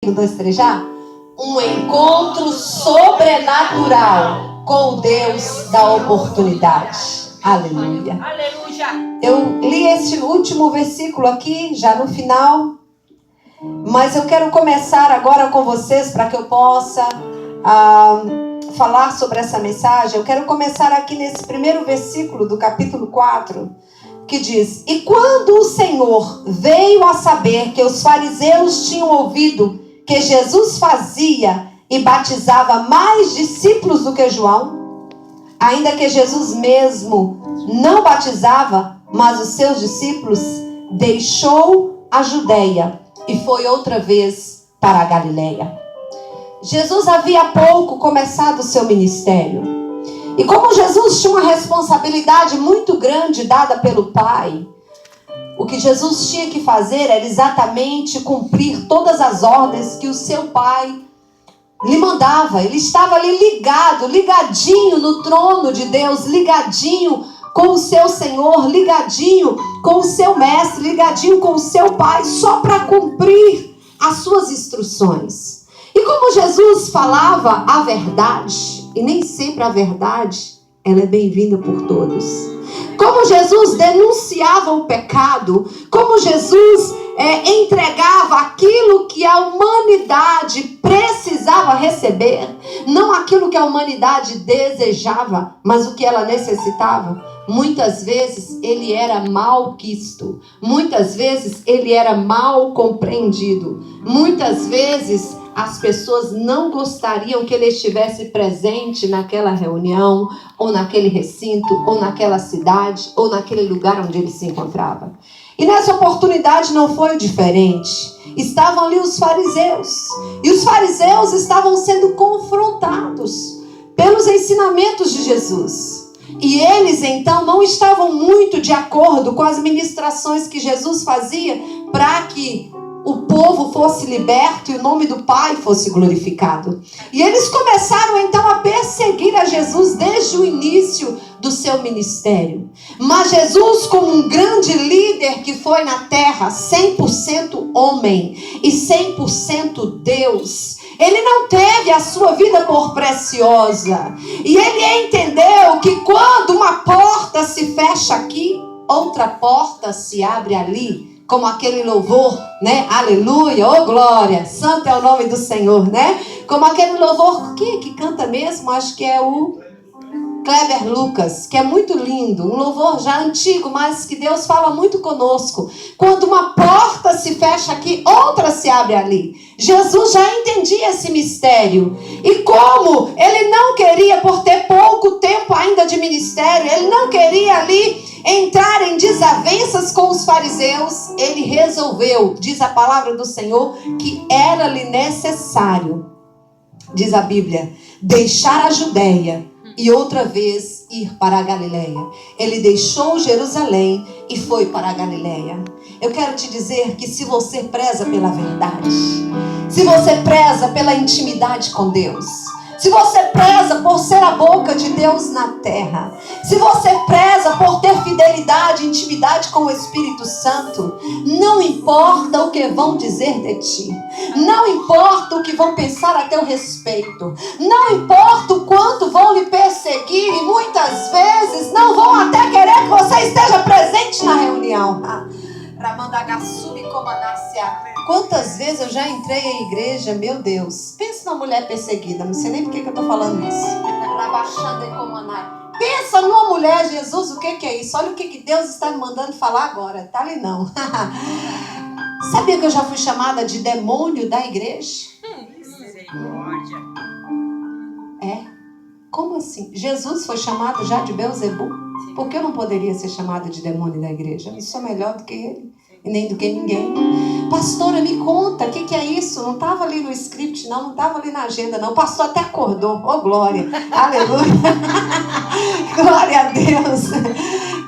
Um, dois, três, já? Um encontro sobrenatural com o Deus da oportunidade. Aleluia. Eu li esse último versículo aqui, já no final. Mas eu quero começar agora com vocês, para que eu possa falar sobre essa mensagem. Eu quero começar aqui nesse primeiro versículo do capítulo 4, que diz: E quando o Senhor veio a saber que os fariseus tinham ouvido que Jesus fazia e batizava mais discípulos do que João, ainda que Jesus mesmo não batizava, mas os seus discípulos, deixou a Judeia e foi outra vez para a Galileia. Jesus havia há pouco começado o seu ministério. E como Jesus tinha uma responsabilidade muito grande dada pelo Pai, o que Jesus tinha que fazer era exatamente cumprir todas as ordens que o seu Pai lhe mandava. Ele estava ali ligadinho no trono de Deus, ligadinho com o seu Senhor, ligadinho com o seu mestre, ligadinho com o seu Pai, só para cumprir as suas instruções. E como Jesus falava a verdade, e nem sempre a verdade, ela é bem-vinda por todos. Como Jesus denunciava o pecado, como Jesus entregava aquilo que a humanidade precisava receber, não aquilo que a humanidade desejava, mas o que ela necessitava. Muitas vezes ele era mal quisto, muitas vezes ele era mal compreendido, muitas vezes as pessoas não gostariam que ele estivesse presente naquela reunião, ou naquele recinto, ou naquela cidade, ou naquele lugar onde ele se encontrava. E nessa oportunidade não foi diferente. Estavam ali os fariseus, e os fariseus estavam sendo confrontados pelos ensinamentos de Jesus. E eles então não estavam muito de acordo com as ministrações que Jesus fazia para que o povo fosse liberto e o nome do Pai fosse glorificado. E eles começaram então a perseguir a Jesus desde o início do seu ministério. Mas Jesus, como um grande líder que foi na terra, 100% homem e 100% Deus, ele não teve a sua vida por preciosa. E ele entendeu que quando uma porta se fecha aqui, outra porta se abre ali. Como aquele louvor, né? Aleluia, oh glória, santo é o nome do Senhor, né? Como aquele louvor, quem é que canta mesmo? Acho que é o Kleber Lucas, que é muito lindo. Um louvor já antigo, mas que Deus fala muito conosco. Quando uma porta se fecha aqui, outra se abre ali. Jesus já entendia esse mistério. E como ele não queria, por ter pouco tempo ainda de ministério, ele não queria ali entrar em desavenças com os fariseus, ele resolveu, diz a palavra do Senhor, que era-lhe necessário, diz a Bíblia, deixar a Judeia e outra vez ir para a Galileia. Ele deixou Jerusalém e foi para a Galileia. Eu quero te dizer que se você preza pela verdade, se você preza pela intimidade com Deus, se você preza por ser a boca de Deus na terra, se você preza por ter fidelidade, intimidade com o Espírito Santo, não importa o que vão dizer de ti, não importa o que vão pensar a teu respeito, não importa o quanto vão lhe perseguir e muitas vezes não vão até querer que você esteja presente na reunião. Quantas vezes eu já entrei em igreja, meu Deus, pensa numa mulher perseguida, não sei nem por que eu estou falando isso. Pensa numa mulher, Jesus, o que é isso? Olha o que Deus está me mandando falar agora, tá ali não. Sabia que eu já fui chamada de demônio da igreja? Misericórdia. É? Como assim? Jesus foi chamado já de Beelzebul? Por que eu não poderia ser chamada de demônio da igreja? Eu não sou melhor do que ele. E nem do que ninguém. Pastora, me conta, o que é isso? Não estava ali no script, não estava ali na agenda, não. O pastor até acordou. Oh, glória. Aleluia. Glória a Deus.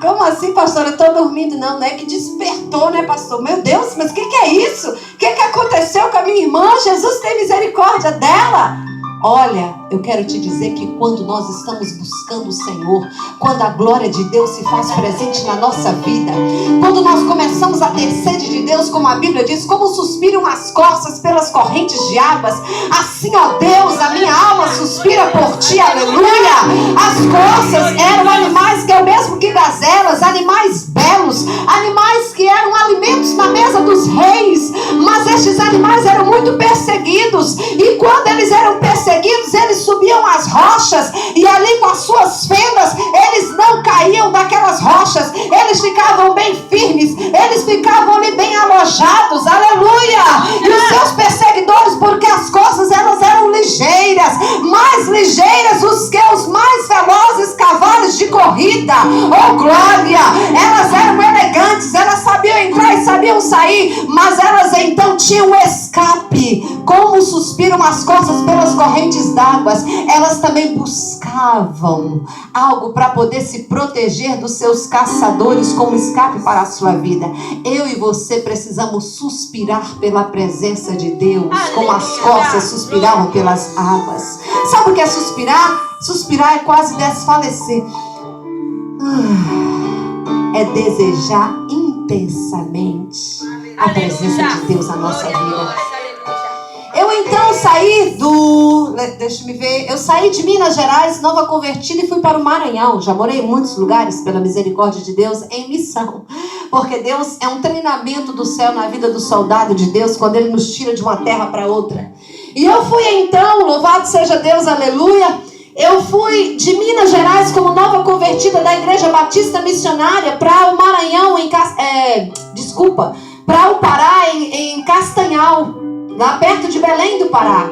Como assim, pastor? Eu estou dormindo. Não, né? Que despertou, né, pastor? Meu Deus, mas o que é isso? O que aconteceu com a minha irmã? Jesus tem misericórdia dela. Olha, eu quero te dizer que quando nós estamos buscando o Senhor, quando a glória de Deus se faz presente na nossa vida, quando nós começamos a ter sede de Deus, como a Bíblia diz, como suspiram as costas pelas correntes de águas, assim, ó Deus, a minha alma suspira por ti, aleluia. As costas eram animais que é o mesmo que gazelas, animais belos, animais que eram alimentos na mesa dos reis, mas estes animais eram muito perseguidos, e quando eles eram perseguidos, eles subiam as rochas, e ali com as suas fendas, eles não caíam daquelas rochas, eles ficavam bem firmes, eles ficavam ali bem alojados, aleluia. E os seus perseguidores, porque as costas elas eram ligeiras, mais ligeiras os que os mais velozes cavalos de corrida, oh glória, elas eram elegantes, elas sabiam entrar e sabiam sair, mas elas então tinham escape, como suspiram as costas pelas correntes d'águas. Elas também buscavam algo para poder se proteger dos seus caçadores, como escape para a sua vida. Eu e você precisamos suspirar pela presença de Deus, como as costas suspiravam pelas águas. Sabe o que é suspirar? Suspirar é quase desfalecer. É desejar intensamente a presença de Deus na nossa vida. Eu então saí eu saí de Minas Gerais, nova convertida, e fui para o Maranhão. Já morei em muitos lugares, pela misericórdia de Deus, em missão. Porque Deus é um treinamento do céu na vida do soldado de Deus, quando Ele nos tira de uma terra para outra. E eu fui então, louvado seja Deus, aleluia. Eu fui de Minas Gerais como nova convertida da Igreja Batista Missionária para o Maranhão, para o Pará, em Castanhal, lá perto de Belém do Pará.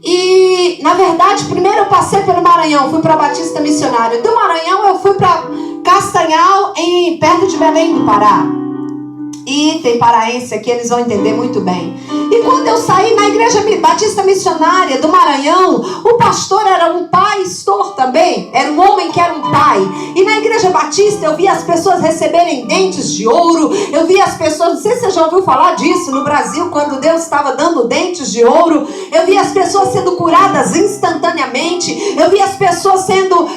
E, na verdade, primeiro eu passei pelo Maranhão, fui para a Batista Missionária. Do Maranhão eu fui para Castanhal, perto de Belém do Pará. E tem paraense aqui, eles vão entender muito bem. E quando eu saí na Igreja Batista Missionária do Maranhão, o pastor era um pastor também, era um homem que era um pai. E na Igreja Batista eu vi as pessoas receberem dentes de ouro. Eu vi as pessoas, não sei se você já ouviu falar disso no Brasil, quando Deus estava dando dentes de ouro. Eu vi as pessoas sendo curadas instantaneamente. Eu vi as pessoas sendo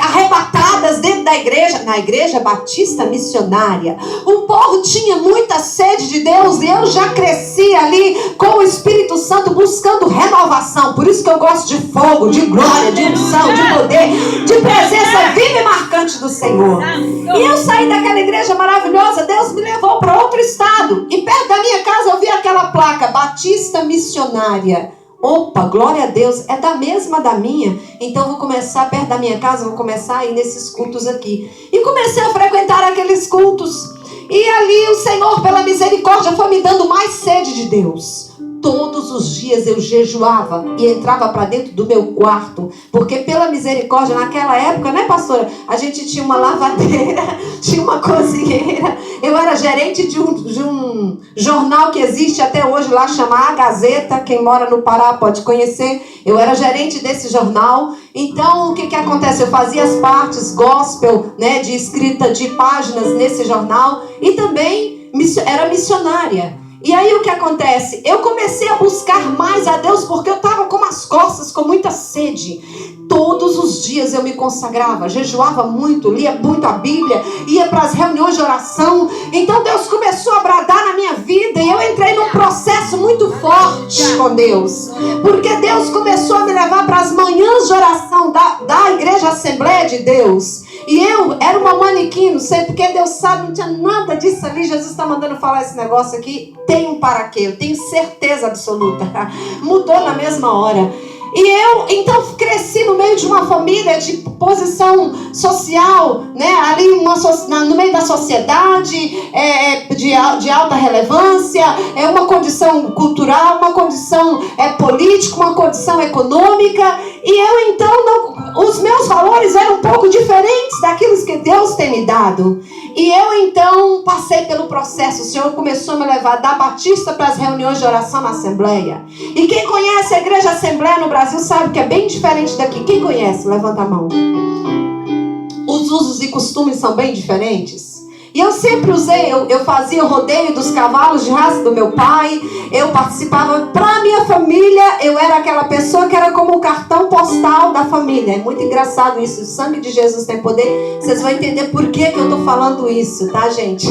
arrebatadas dentro da igreja, na Igreja Batista Missionária. O povo tinha muita sede de Deus, e eu já cresci ali com o Espírito Santo buscando renovação. Por isso que eu gosto de fogo, de glória, de unção, de poder, de presença viva e marcante do Senhor. E eu saí daquela igreja maravilhosa, Deus me levou para outro estado, e perto da minha casa eu vi aquela placa, Batista Missionária. Opa, glória a Deus, é da mesma da minha. Então vou começar perto da minha casa, vou começar a ir nesses cultos aqui. E comecei a frequentar aqueles cultos. E ali o Senhor, pela misericórdia, foi me dando mais sede de Deus. Todos os dias eu jejuava e entrava para dentro do meu quarto, porque pela misericórdia, naquela época, né, pastora? A gente tinha uma lavadeira, tinha uma cozinheira. Eu era gerente de um jornal que existe até hoje lá, chama A Gazeta. Quem mora no Pará pode conhecer. Eu era gerente desse jornal. Então, o que acontece? Eu fazia as partes gospel, né, de escrita de páginas nesse jornal, e também era missionária. E aí o que acontece? Eu comecei a buscar mais a Deus, porque eu estava com as costas, com muita sede. Todos os dias eu me consagrava, jejuava muito, lia muito a Bíblia, ia para as reuniões de oração. Então Deus começou a bradar na minha vida, e eu entrei num processo muito forte com Deus. Porque Deus começou a me levar para as manhãs de oração da Igreja Assembleia de Deus. E eu era uma manequim, não sei porque Deus sabe, não tinha nada disso ali. Jesus está mandando falar esse negócio aqui. Tem um para quê? Eu tenho certeza absoluta. Mudou na mesma hora. E eu, então, cresci no meio de uma família de posição social, né? Ali no meio da sociedade, de alta relevância, uma condição cultural, uma condição política, uma condição econômica. E eu, então, os meus valores eram um pouco diferentes daqueles que Deus tem me dado. E eu, então, passei pelo processo. O Senhor começou a me levar da Batista para as reuniões de oração na Assembleia. E quem conhece a Igreja Assembleia no Brasil sabe que é bem diferente daqui. Quem conhece? Levanta a mão. Os usos e costumes são bem diferentes. E eu sempre usei, eu fazia o rodeio dos cavalos de raça do meu pai, eu participava, para a minha família, eu era aquela pessoa que era como o cartão postal da família. É muito engraçado isso, o sangue de Jesus tem poder, vocês vão entender por que eu estou falando isso, tá, gente?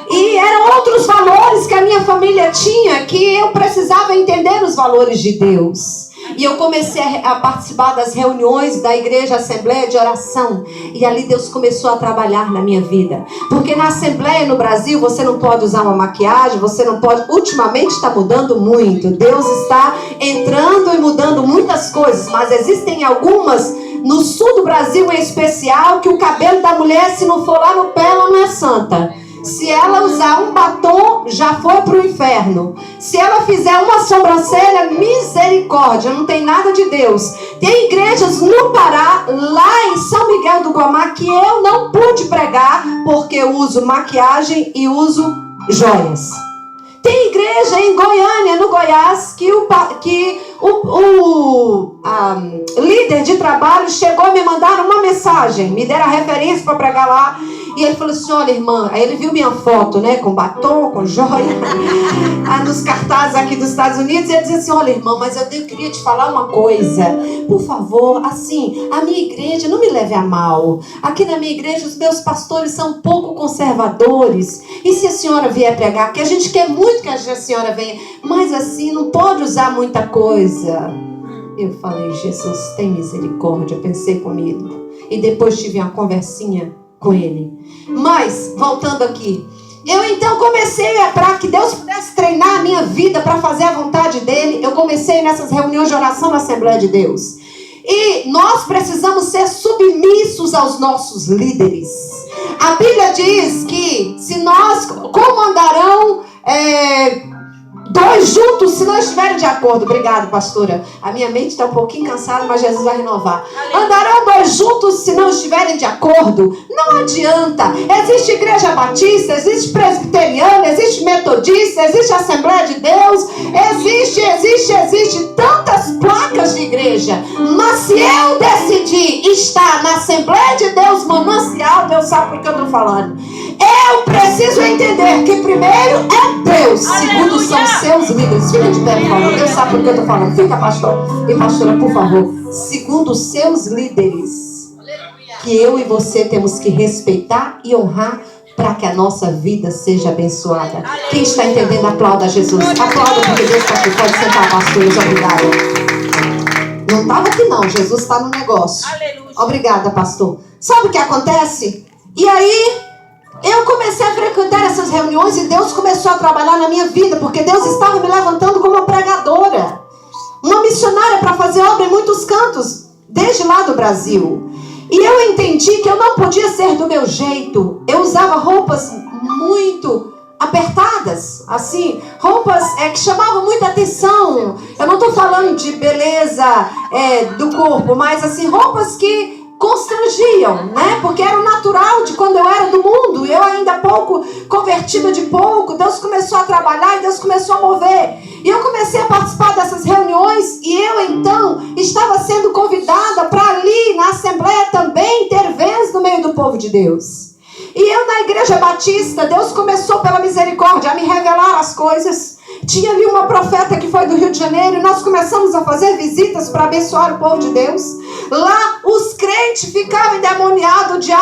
E eram outros valores que a minha família tinha, que eu precisava entender os valores de Deus. E eu comecei a participar das reuniões da igreja, assembleia de oração. E ali Deus começou a trabalhar na minha vida. Porque na assembleia no Brasil, você não pode usar uma maquiagem, você não pode... Ultimamente está mudando muito. Deus está entrando e mudando muitas coisas. Mas existem algumas, no sul do Brasil em especial, que o cabelo da mulher, se não for lá no pé, ela não é santa. Se ela usar um batom, já foi para o inferno. Se ela fizer uma sobrancelha, misericórdia, não tem nada de Deus. Tem igrejas no Pará, lá em São Miguel do Guamá, que eu não pude pregar, porque eu uso maquiagem e uso joias. Tem igreja em Goiânia, no Goiás, que o líder de trabalho chegou a me mandar uma mensagem, me deram a referência para pregar lá. E ele falou assim, olha, irmã, aí ele viu minha foto, né, com batom, com joia, nos cartazes aqui dos Estados Unidos, e ele disse assim, olha, irmã, mas eu queria te falar uma coisa, por favor, assim, a minha igreja, não me leve a mal, aqui na minha igreja os meus pastores são um pouco conservadores, e se a senhora vier pregar, porque a gente quer muito que a senhora venha, mas assim, não pode usar muita coisa. Eu falei, Jesus, tem misericórdia, pensei comigo, e depois tive uma conversinha com ele. Mas, voltando aqui, eu então comecei para que Deus pudesse treinar a minha vida para fazer a vontade dele. Eu comecei nessas reuniões de oração na Assembleia de Deus. E nós precisamos ser submissos aos nossos líderes. A Bíblia diz que se nós, como andarão dois juntos, se não estiverem de acordo. Obrigado, pastora. A minha mente está um pouquinho cansada, mas Jesus vai renovar. Andarão dois juntos se não estiverem de acordo? Não adianta. Existe igreja batista, existe presbiteriana, existe metodista, existe Assembleia de Deus, existe tantas placas de igreja. Mas se eu decidir estar na Assembleia de Deus, manancial, Deus sabe por que eu estou falando. Eu preciso entender que primeiro é Deus, segundo são seus líderes. Fica de pé, por favor. Deus sabe por que eu estou falando. Fica, pastor. E pastora, por favor. Segundo os seus líderes, que eu e você temos que respeitar e honrar para que a nossa vida seja abençoada. Quem está entendendo, aplauda Jesus. Aplauda porque Deus está aqui. Pode sentar, pastores. Obrigada. Não estava aqui não. Jesus está no negócio. Obrigada, pastor. Sabe o que acontece? E aí... eu comecei a frequentar essas reuniões e Deus começou a trabalhar na minha vida, porque Deus estava me levantando como uma pregadora, uma missionária para fazer obra em muitos cantos, desde lá do Brasil. E eu entendi que eu não podia ser do meu jeito. Eu usava roupas muito apertadas, assim, roupas que chamavam muita atenção. Eu não estou falando de beleza do corpo, mas assim, roupas que constrangiam, né? Porque era o natural de quando eu era do mundo. Eu ainda pouco, convertida de pouco. Deus começou a trabalhar e Deus começou a mover. E eu comecei a participar dessas reuniões. E eu então estava sendo convidada para ali na Assembleia também ter vez no meio do povo de Deus. E eu na Igreja Batista, Deus começou pela misericórdia a me revelar as coisas. Tinha ali uma profeta que foi do Rio de Janeiro e nós começamos a fazer visitas para abençoar o povo de Deus. Lá os crentes ficavam endemoniados, o diabo